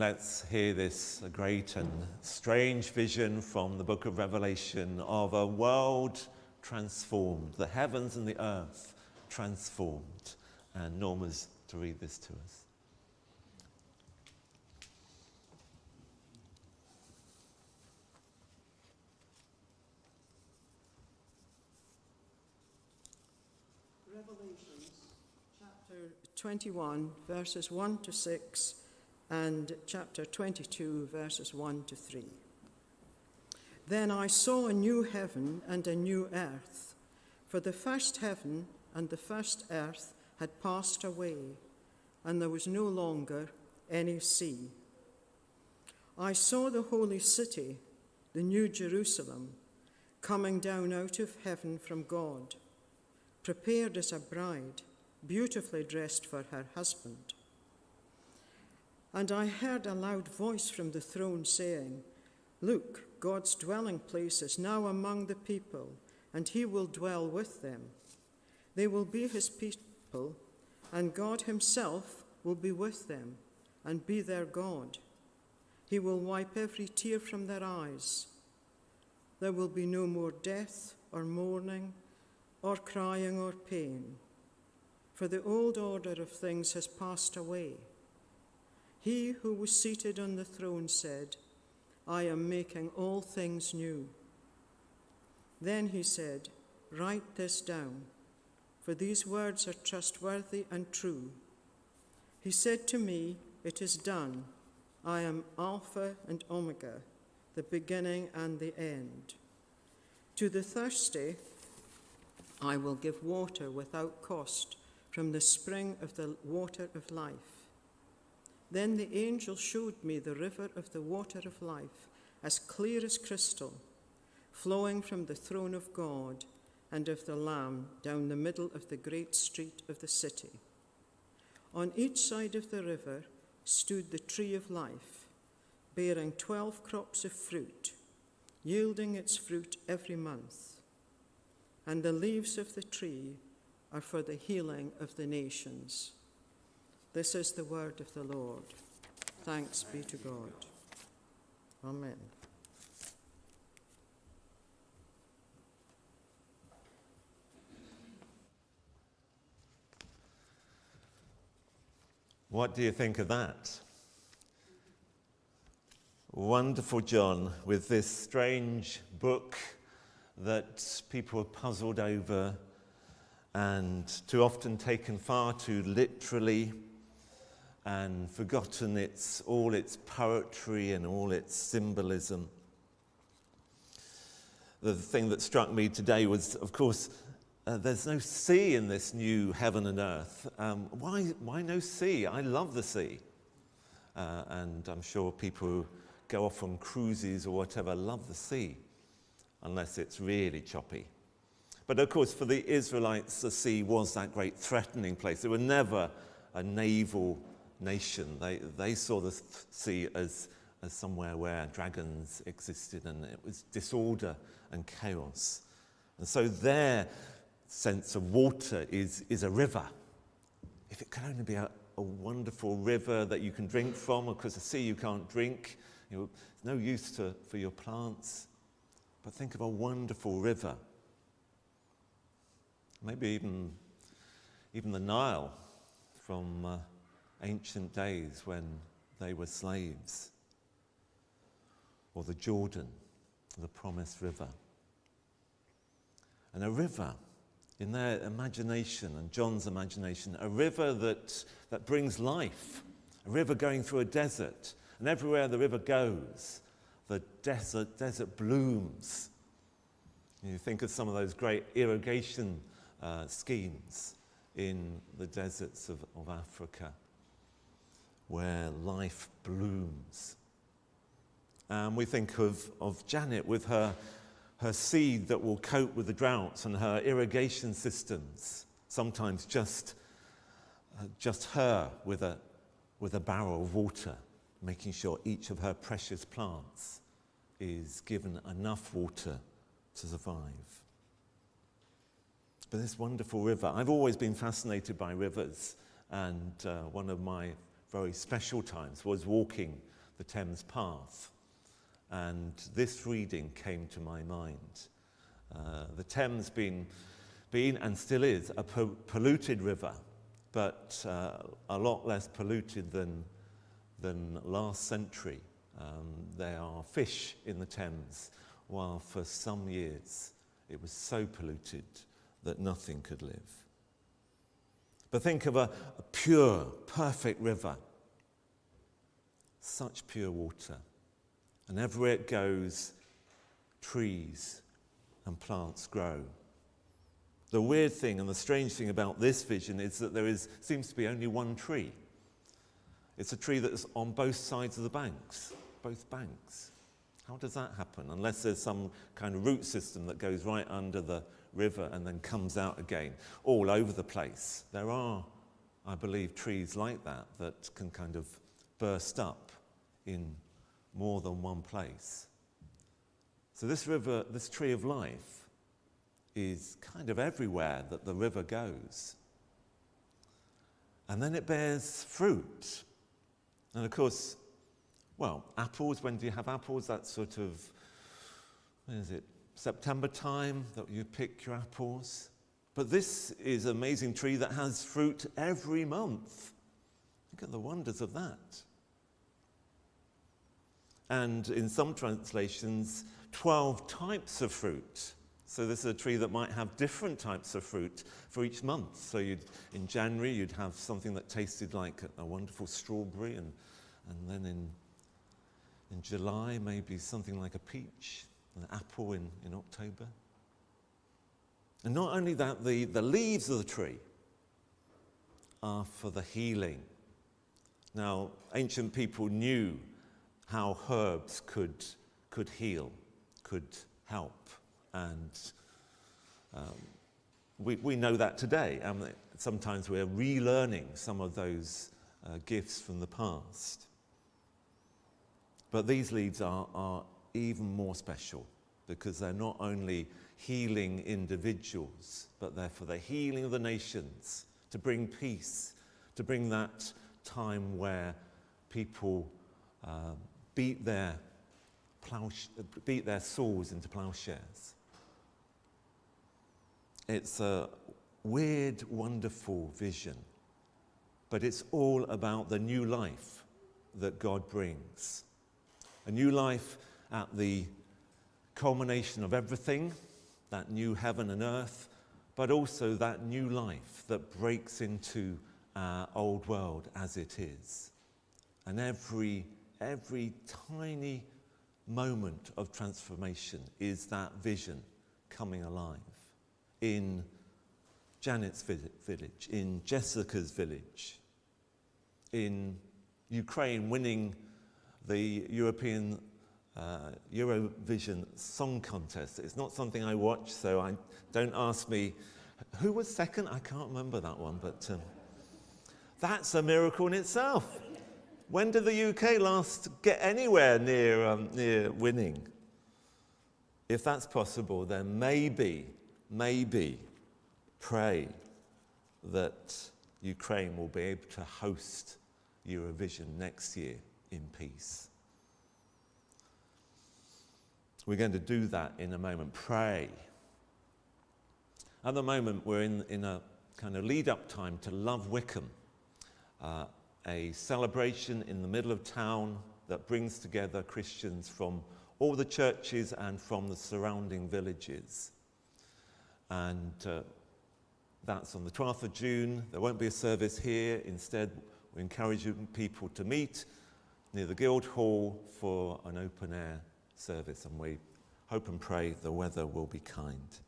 Let's hear this great and strange vision from the book of Revelation of a world transformed, the heavens and the earth transformed. And Norma's to read this to us. Revelations chapter 21, verses 1 to 6, and chapter 22, verses 1 to 3. Then I saw a new heaven and a new earth, for the first heaven and the first earth had passed away, and there was no longer any sea. I saw the holy city, the new Jerusalem, coming down out of heaven from God, prepared as a bride, beautifully dressed for her husband. And I heard a loud voice from the throne saying, "Look, God's dwelling place is now among the people, and he will dwell with them. They will be his people, and God himself will be with them and be their God. He will wipe every tear from their eyes. There will be no more death or mourning or crying or pain, for the old order of things has passed away." He who was seated on the throne said, "I am making all things new." Then he said, "Write this down, for these words are trustworthy and true." He said to me, "It is done. I am Alpha and Omega, the beginning and the end. To the thirsty, I will give water without cost from the spring of the water of life." Then the angel showed me the river of the water of life, as clear as crystal, flowing from the throne of God and of the Lamb down the middle of the great street of the city. On each side of the river stood the tree of life, bearing 12 crops of fruit, yielding its fruit every month. And the leaves of the tree are for the healing of the nations. This is the word of the Lord. Thanks be to God. Amen. What do you think of that? Wonderful John, with this strange book that people have puzzled over and too often taken far too literally and forgotten all its poetry and all its symbolism. The thing that struck me today was, of course, there's no sea in this new heaven and earth. Why no sea? I love the sea. And I'm sure people who go off on cruises or whatever love the sea, unless it's really choppy. But of course, for the Israelites, the sea was that great threatening place. They were never a naval nation. They saw the sea as somewhere where dragons existed, and it was disorder and chaos. And so their sense of water is a river. If it can only be a wonderful river that you can drink from, because the sea you can't drink, it's no use for your plants. But think of a wonderful river. Maybe even the Nile from ancient days when they were slaves, or the Jordan, the promised river. And a river, in their imagination and John's imagination, a river that brings life, a river going through a desert, and everywhere the river goes, the desert blooms. You think of some of those great irrigation schemes in the deserts of Africa, where life blooms. And we think of Janet with her seed that will cope with the droughts, and her irrigation systems, sometimes just her with a barrel of water, making sure each of her precious plants is given enough water to survive. But this wonderful river, I've always been fascinated by rivers, and one of my very special times was walking the Thames path. And this reading came to my mind. The Thames been and still is a polluted river, but a lot less polluted than last century. There are fish in the Thames, while for some years it was so polluted that nothing could live. But think of a pure, perfect river. Such pure water. And everywhere it goes, trees and plants grow. The weird thing and the strange thing about this vision is that seems to be only one tree. It's a tree that's on both sides of the banks, both banks. How does that happen? Unless there's some kind of root system that goes right under the river and then comes out again, all over the place. There are, I believe, trees like that can kind of burst up in more than one place. So this river, this tree of life, is kind of everywhere that the river goes. And then it bears fruit. And of course, well, apples, when do you have apples? That's sort of, when is it, September time that you pick your apples. But this is an amazing tree that has fruit every month. Look at the wonders of that. And in some translations, 12 types of fruit. So this is a tree that might have different types of fruit for each month. So in January, you'd have something that tasted like a wonderful strawberry, and then in July, maybe something like a peach, an apple in October. And not only that, the leaves of the tree are for the healing. Now, ancient people knew how herbs could heal, could help. And we know that today. Sometimes we're relearning some of those gifts from the past. But these leaves are even more special because they're not only healing individuals, but they're for the healing of the nations, to bring peace, to bring that time where people beat their swords into plowshares. It's a weird, wonderful vision, but it's all about the new life that God brings. A new life at the culmination of everything, that new heaven and earth, but also that new life that breaks into our old world as it is. And every tiny moment of transformation is that vision coming alive. In Janet's village, in Jessica's village, in Ukraine winning the European Eurovision Song Contest. It's not something I watch, so don't ask me who was second. I can't remember that one, but that's a miracle in itself. When did the UK last get anywhere near winning? If that's possible, then maybe pray that Ukraine will be able to host Eurovision next year in peace. We're going to do that in a moment. Pray. At the moment, we're in a kind of lead-up time to Love Wycombe, a celebration in the middle of town that brings together Christians from all the churches and from the surrounding villages. And that's on the 12th of June. There won't be a service here. Instead, we encourage people to meet near the Guildhall for an open-air service, and we hope and pray the weather will be kind.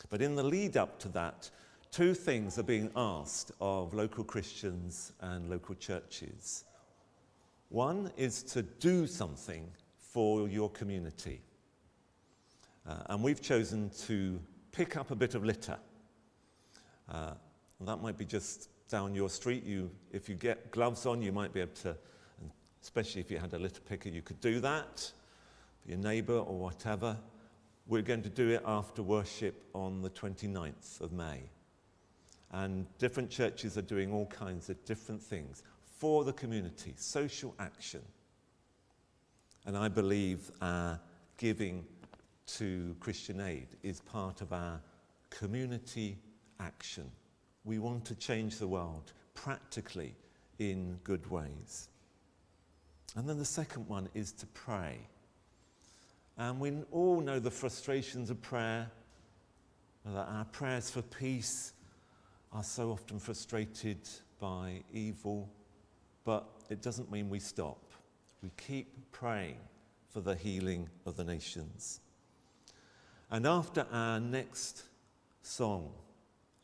But in the lead-up to that, two things are being asked of local Christians and local churches. One is to do something for your community. And we've chosen to pick up a bit of litter. That might be just down your street. If you get gloves on, you might be able to, especially if you had a litter picker, you could do that for your neighbour or whatever. We're going to do it after worship on the 29th of May. And different churches are doing all kinds of different things for the community, social action. And I believe our giving to Christian Aid is part of our community action. We want to change the world practically in good ways. And then the second one is to pray. And we all know the frustrations of prayer, that our prayers for peace are so often frustrated by evil, but it doesn't mean we stop. We keep praying for the healing of the nations. And after our next song,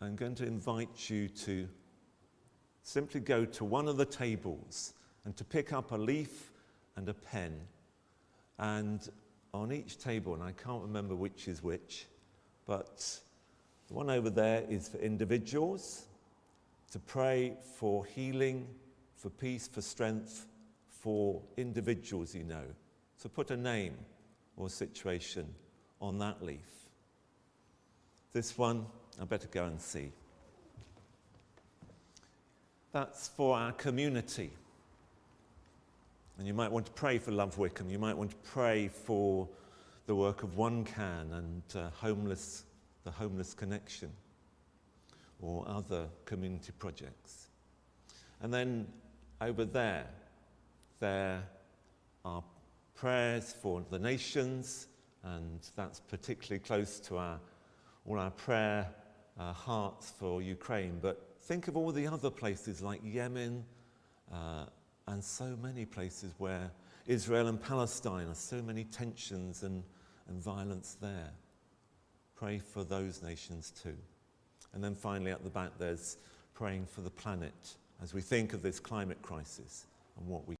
I'm going to invite you to simply go to one of the tables and to pick up a leaf and a pen. And on each table, and I can't remember which is which, but the one over there is for individuals, to pray for healing, for peace, for strength, for individuals you know. So put a name or situation on that leaf. This one, I better go and see. That's for our community. And you might want to pray for Love Wycombe. You might want to pray for the work of One Can and the Homeless Connection, or other community projects. And then over there are prayers for the nations, and that's particularly close to all our prayer hearts for Ukraine. But think of all the other places like Yemen, and so many places where Israel and Palestine are so many tensions and violence there. Pray for those nations too. And then finally at the back there's praying for the planet as we think of this climate crisis and what we